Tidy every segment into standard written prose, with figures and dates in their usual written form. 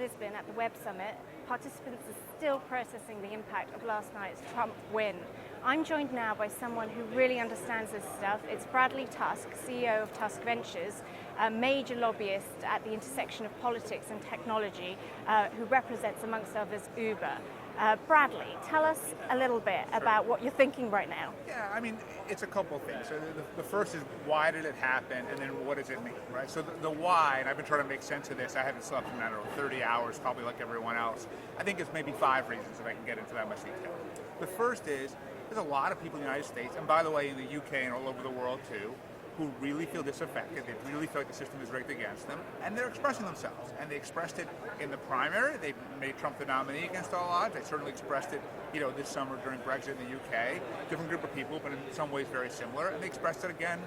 Lisbon at the Web Summit, participants are still processing the impact of last night's Trump win. I'm joined now by someone who really understands this stuff. It's Bradley Tusk, CEO of Tusk Ventures, a major lobbyist at the intersection of politics and technology, who represents, amongst others, Uber. Bradley, tell us a little bit about what you're thinking right now. Yeah, I mean, it's a couple of things. So the first is, why did it happen, and then what does it mean, right? So the why, and I've been trying to make sense of this. I haven't slept in, 30 hours, probably like everyone else. I think it's maybe 5 reasons, if I can get into that much detail. The first is, there's a lot of people in the United States, and by the way, in the UK and all over the world too, who really feel disaffected. They really feel like the system is rigged against them, and they're expressing themselves. And they expressed it in the primary. They made Trump the nominee against all odds. They certainly expressed it, this summer during Brexit in the UK. Different group of people, but in some ways very similar. And they expressed it again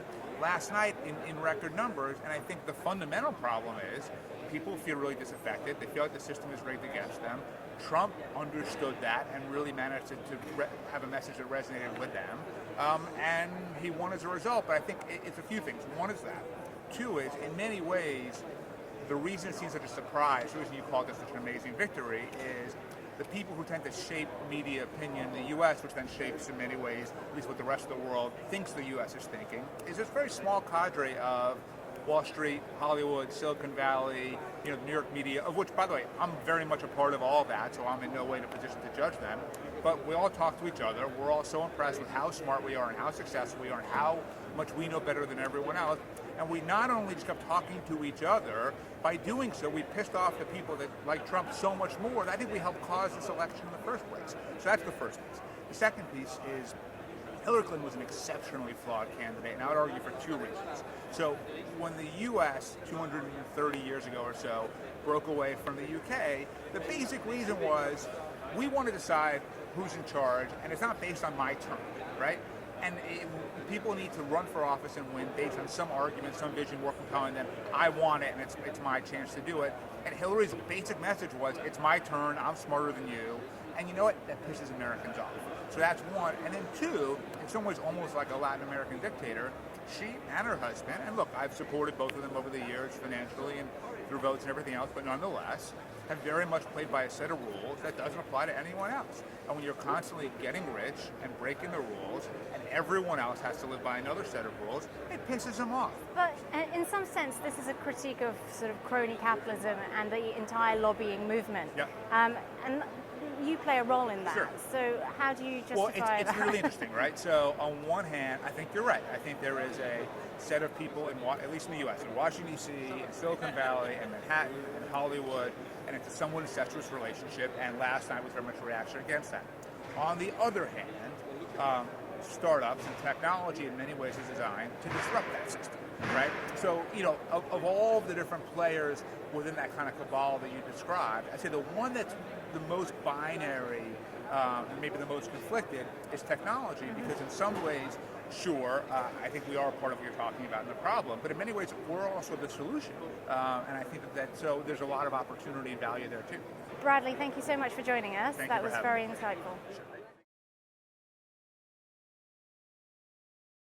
last night in record numbers. And I think the fundamental problem is people feel really disaffected. They feel like the system is rigged against them. Trump understood that and really managed to have a message that resonated with them. And he won as a result, but I think it's a few things. One is that. Two is, in many ways, the reason it seems such a surprise, the reason you call this such an amazing victory, is the people who tend to shape media opinion in the U.S., which then shapes in many ways, at least what the rest of the world thinks the U.S. is thinking, is this very small cadre of Wall Street, Hollywood, Silicon Valley, the New York media, of which, by the way, I'm very much a part of all that, so I'm in no way in a position to judge them. But we all talk to each other. We're all so impressed with how smart we are and how successful we are and how much we know better than everyone else. And we not only just kept talking to each other, by doing so, we pissed off the people that like Trump so much more that I think we helped cause this election in the first place. So that's the first piece. The second piece is Hillary Clinton was an exceptionally flawed candidate, and I would argue for 2 reasons. So when the U.S. 230 years ago or so broke away from the UK, the basic reason was we want to decide who's in charge, and it's not based on my term, right? And people need to run for office and win based on some argument, some vision more compelling than I want it and it's my chance to do it. And Hillary's basic message was, it's my turn, I'm smarter than you. And you know what? That pisses Americans off. So that's one. And then 2, in some ways almost like a Latin American dictator, she and her husband, and look, I've supported both of them over the years financially and through votes and everything else, but nonetheless, have very much played by a set of rules that doesn't apply to anyone else. And when you're constantly getting rich and breaking the rules, and everyone else has to live by another set of rules, it pisses them off. But in some sense, this is a critique of sort of crony capitalism and the entire lobbying movement. Yeah. And you play a role in that. Sure. So how do you justify that? Well, it's that? really interesting, right? So on one hand, I think you're right. I think there is a set of people, at least in the U.S., in Washington, D.C., in Silicon Valley, and Manhattan, and Hollywood, and it's a somewhat incestuous relationship, and last night was very much a reaction against that. On the other hand, startups and technology in many ways is designed to disrupt that system, right? So, of all the different players within that kind of cabal that you described, I'd say the one that's the most binary and maybe the most conflicted is technology, because in some ways, sure, I think we are part of what you're talking about in the problem, but in many ways, we're also the solution. And I think so there's a lot of opportunity and value there too. Bradley, thank you so much for joining us. Thank that you for was very having me. insightful. Sure.